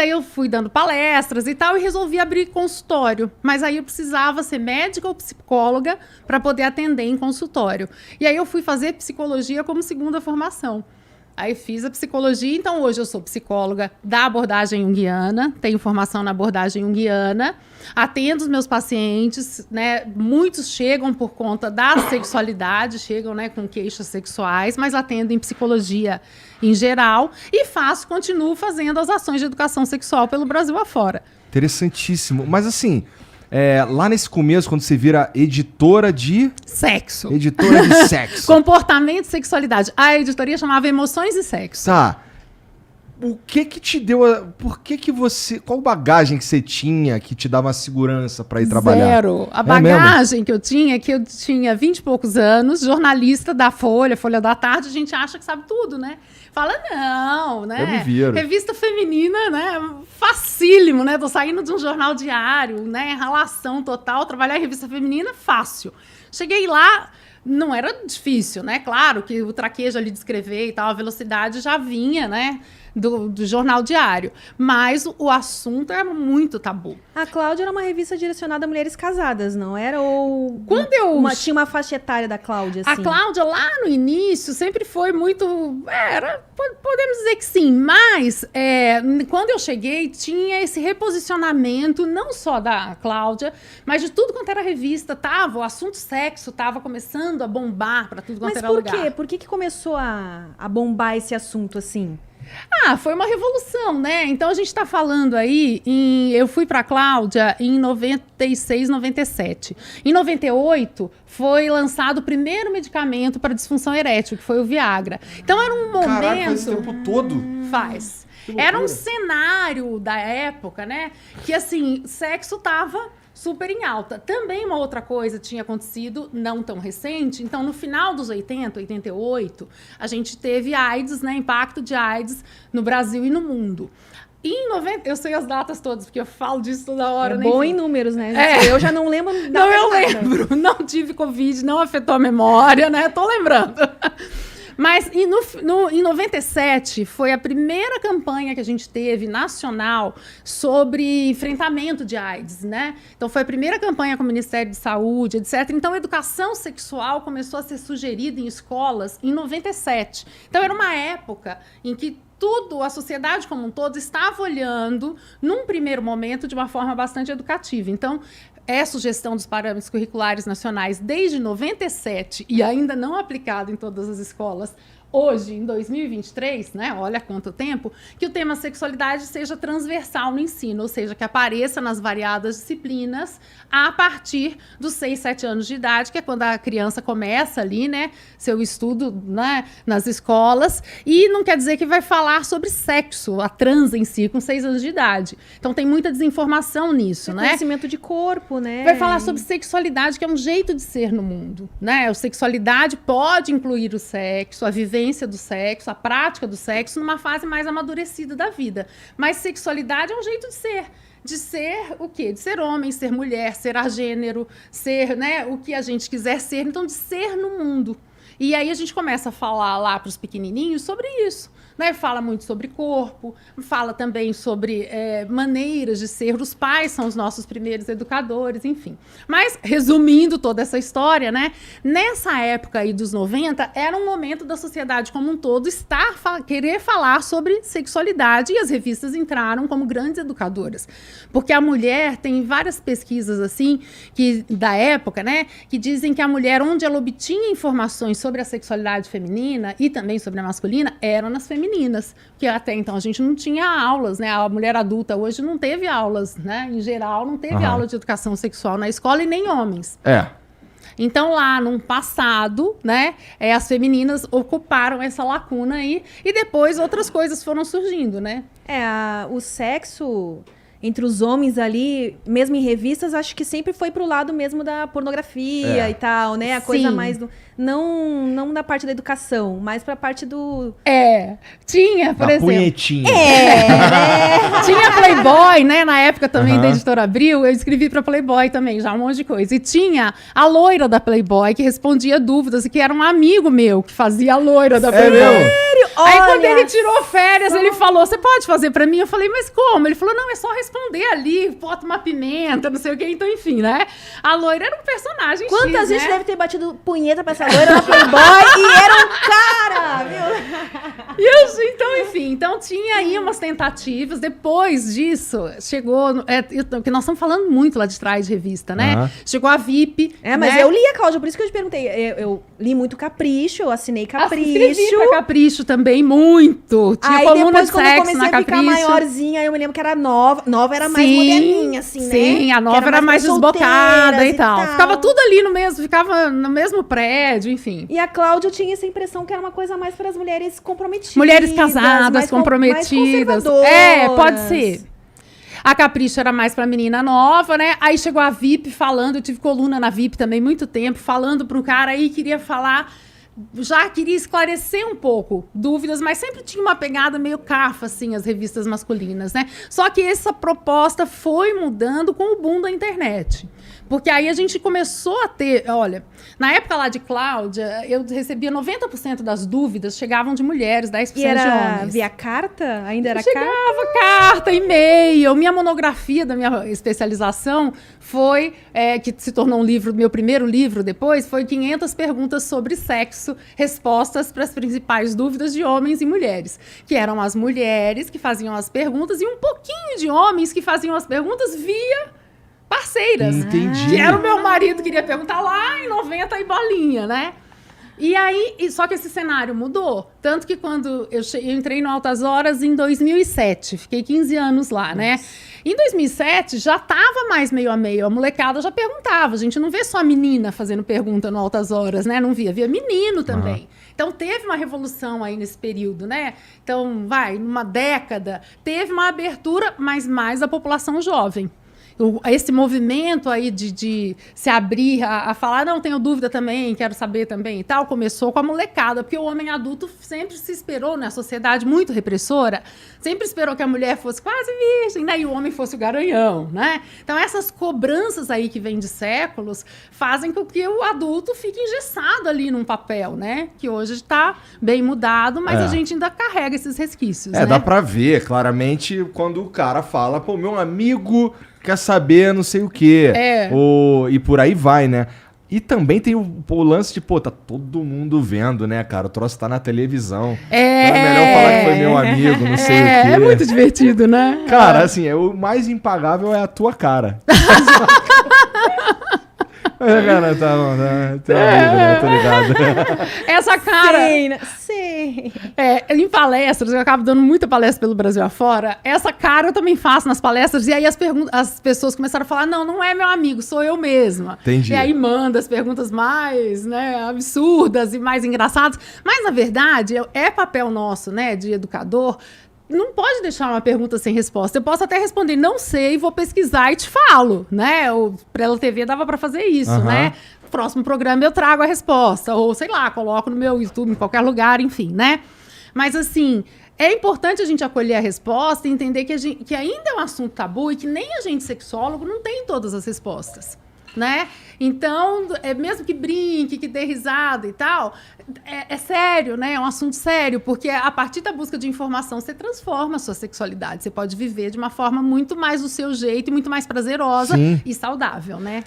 aí eu fui dando palestras e tal, e resolvi abrir consultório. Mas aí eu precisava ser médica ou psicóloga para poder atender em consultório. E aí eu fui fazer psicologia como segunda formação. Aí fiz a psicologia, então hoje eu sou psicóloga da abordagem junguiana, tenho formação na abordagem junguiana, atendo os meus pacientes, né? Muitos chegam por conta da sexualidade, chegam, né, com queixas sexuais, mas atendo em psicologia em geral e continuo fazendo as ações de educação sexual pelo Brasil afora. Interessantíssimo. Mas assim, lá nesse começo, quando você vira editora de... Sexo. Editora de sexo. Comportamento e sexualidade. A editoria chamava Emoções e Sexo. Tá. O que que te deu... Por que você... Qual bagagem que você tinha que te dava uma segurança para ir trabalhar? Zero. A bagagem que eu tinha é que eu tinha 20 e poucos anos, jornalista da Folha da Tarde, a gente acha que sabe tudo, né? Fala, não, né? Eu me viro. Revista feminina, né? Facílimo, né? Tô saindo de um jornal diário, né? Ralação total, trabalhar em revista feminina, fácil. Cheguei lá, não era difícil, né? Claro que o traquejo ali de escrever e tal, a velocidade já vinha, né? Do jornal diário. Mas o assunto era muito tabu. A Cláudia era uma revista direcionada a mulheres casadas, não era? Ou quando tinha uma faixa etária da Cláudia, assim? A Cláudia, lá no início, sempre foi muito... podemos dizer que sim, mas quando eu cheguei, tinha esse reposicionamento, não só da Cláudia, mas de tudo quanto era revista. O assunto sexo estava começando a bombar para tudo quanto era lugar. Mas por quê? Por que começou a bombar esse assunto, assim? Foi uma revolução, né? Então a gente está falando aí, eu fui para a Cláudia em 96, 97. Em 98 foi lançado o primeiro medicamento para disfunção erétil, que foi o Viagra. Então era um momento... Caraca, faz esse tempo todo? Faz. Era um cenário da época, né? Que assim, sexo tava super em alta. Também uma outra coisa tinha acontecido, não tão recente. Então, no final dos 80, 88, a gente teve AIDS, né? Impacto de AIDS no Brasil e no mundo. Em 90, eu sei as datas todas, porque eu falo disso toda hora. É bom em números, né? Eu já não lembro. Não, eu lembro. Não tive Covid, não afetou a memória, né? Tô lembrando. Mas em 97 foi a primeira campanha que a gente teve nacional sobre enfrentamento de AIDS, né? Então foi a primeira campanha com o Ministério de Saúde, etc. Então a educação sexual começou a ser sugerida em escolas em 97. Então era uma época em que a sociedade como um todo estava olhando, num primeiro momento, de uma forma bastante educativa. Então, sugestão dos parâmetros curriculares nacionais desde 97 e ainda não aplicado em todas as escolas, hoje, em 2023, né, olha quanto tempo, que o tema sexualidade seja transversal no ensino, ou seja, que apareça nas variadas disciplinas a partir dos 6, 7 anos de idade, que é quando a criança começa ali, né, seu estudo, né, nas escolas, e não quer dizer que vai falar sobre sexo, a trans em si, com 6 anos de idade. Então tem muita desinformação nisso, né? Conhecimento de corpo, né? Vai falar sobre sexualidade, que é um jeito de ser no mundo, né? A sexualidade pode incluir o sexo, a vivência do sexo, a prática do sexo numa fase mais amadurecida da vida. Mas sexualidade é um jeito de ser. De ser o quê? De ser homem, ser mulher, ser agênero, ser, né, o que a gente quiser ser. Então, de ser no mundo. E aí a gente começa a falar lá para os pequenininhos sobre isso. Né? Fala muito sobre corpo, fala também sobre maneiras de ser. Os pais são os nossos primeiros educadores, enfim. Mas, resumindo toda essa história, né? Nessa época aí dos 90, era um momento da sociedade como um todo querer falar sobre sexualidade, e as revistas entraram como grandes educadoras. Porque a mulher, tem várias pesquisas assim, da época, né? Que dizem que a mulher, onde ela obtinha informações sobre a sexualidade feminina e também sobre a masculina, eram nas femininas, que até então a gente não tinha aulas, né? A mulher adulta hoje não teve aulas, né? Em geral, não teve aula de educação sexual na escola e nem homens. Então, lá no passado, né, as femininas ocuparam essa lacuna aí, e depois outras coisas foram surgindo, né? O sexo entre os homens ali, mesmo em revistas, acho que sempre foi pro lado mesmo da pornografia e tal, né? A coisa mais do... Não da parte da educação, mas pra parte do... Tinha, por exemplo... punhetinha. Tinha Playboy, né? Na época também da Editora Abril, eu escrevi pra Playboy também, já um monte de coisa. E tinha a loira da Playboy, que respondia dúvidas, e que era um amigo meu que fazia a loira da Playboy. Sério? Aí quando ele tirou férias, ele falou, você pode fazer pra mim? Eu falei, mas como? Ele falou, não, é só responder ali, bota uma pimenta, não sei o quê. Então, enfim, né? A loira era um personagem Quantas X, vezes né? deve ter batido punheta pra essa loira na Playboy e era um cara, viu? Então, enfim, então tinha aí umas tentativas. Depois disso, chegou... porque nós estamos falando muito lá de trás de revista, né? Chegou a VIP. Mas né? eu li a Cláudia, por isso que eu te perguntei. Eu li muito Capricho, eu assinei Capricho. Escrevi pra Capricho também, muito. Tinha Aí coluna depois, de quando eu sexo comecei na a ficar Capricho. maiorzinha, eu me lembro que era Nova. Nova era mais moderninha, assim, né? Sim, a Nova era mais desbocada e tal. Ficava tudo ali no mesmo, ficava no mesmo prédio, enfim. E a Cláudia, eu tinha essa impressão que era uma coisa mais para as mulheres comprometidas. Mulheres casadas, comprometidas. Pode ser. A Capricho era mais pra menina nova, né? Aí chegou a VIP falando, eu tive coluna na VIP também muito tempo, falando para um cara aí, queria falar, já queria esclarecer um pouco dúvidas, mas sempre tinha uma pegada meio cafa, assim, as revistas masculinas, né? Só que essa proposta foi mudando com o boom da internet. Porque aí a gente começou a ter, olha, na época lá de Cláudia, eu recebia 90% das dúvidas, chegavam de mulheres, 10% de homens. Via carta? Ainda era Chegava carta, e-mail. Minha monografia da minha especialização foi, que se tornou um livro, meu primeiro livro depois, foi 500 perguntas sobre sexo, respostas para as principais dúvidas de homens e mulheres. Que eram as mulheres que faziam as perguntas e um pouquinho de homens que faziam as perguntas via parceiras. Entendi. Que era o meu marido, queria perguntar lá em 90 e bolinha, né? E aí, só que esse cenário mudou. Tanto que quando eu entrei no Altas Horas em 2007, fiquei 15 anos lá, né? Em 2007, já tava mais meio a meio. A molecada já perguntava. A gente não vê só a menina fazendo pergunta no Altas Horas, né? Não via menino também. Então, teve uma revolução aí nesse período, né? Então, numa década, teve uma abertura, mas mais da população jovem. Esse movimento aí de se abrir a falar, não, tenho dúvida também, quero saber também e tal, começou com a molecada, porque o homem adulto sempre se esperou, né? A sociedade muito repressora, sempre esperou que a mulher fosse quase virgem, né? E o homem fosse o garanhão, né? Então, essas cobranças aí que vêm de séculos fazem com que o adulto fique engessado ali num papel, né? Que hoje está bem mudado, mas a gente ainda carrega esses resquícios, né? Dá pra ver claramente quando o cara fala, pô, meu amigo quer saber não sei o quê. E por aí vai, né? E também tem o lance de, pô, tá todo mundo vendo, né, cara? O troço tá na televisão. Então é melhor falar que foi meu amigo, não sei o quê. É muito divertido, né? Cara, assim, o mais impagável é a tua cara. Cara, tá bom, né? Tô ligado. Essa cara... Sim. Em palestras, eu acabo dando muita palestra pelo Brasil afora, essa cara eu também faço nas palestras, e aí as pessoas começaram a falar, não é meu amigo, sou eu mesma. Entendi. E aí manda as perguntas mais, né, absurdas e mais engraçadas. Mas, na verdade, é papel nosso, né, de educador, não pode deixar uma pergunta sem resposta. Eu posso até responder, não sei, vou pesquisar e te falo, né? O Prela TV dava para fazer isso, né? No próximo programa eu trago a resposta, ou sei lá, coloco no meu YouTube, em qualquer lugar, enfim, né? Mas assim, é importante a gente acolher a resposta e entender que ainda é um assunto tabu e que nem a gente sexólogo não tem todas as respostas, né? Então, mesmo que brinque, que dê risada e tal, é sério, né? É um assunto sério, porque a partir da busca de informação você transforma a sua sexualidade. Você pode viver de uma forma muito mais do seu jeito e muito mais prazerosa e saudável, né?